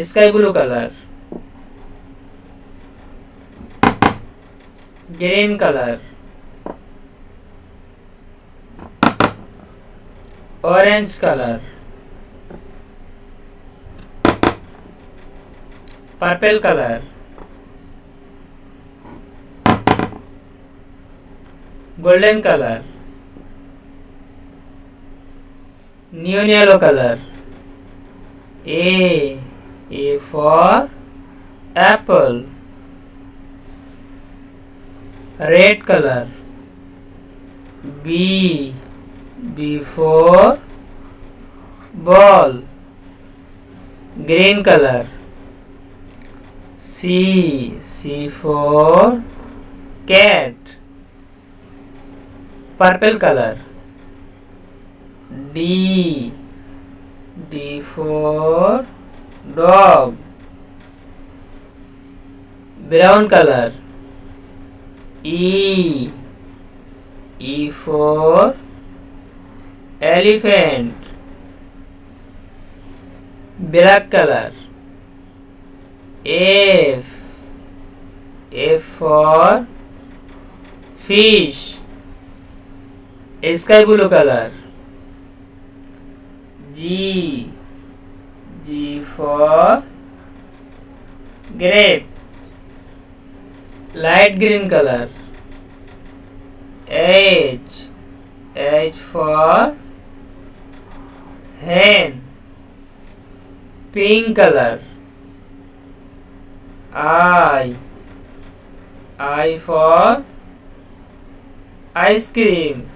sky blue color, green color, orange color, purple color, golden color, neon yellow color. A for apple, red color. B for ball, green color. C for cat, purple color. D for dog, brown color. E for elephant, black color. F for fish, sky blue color. G for grape, light green color. H for hen, pink color. I for ice cream,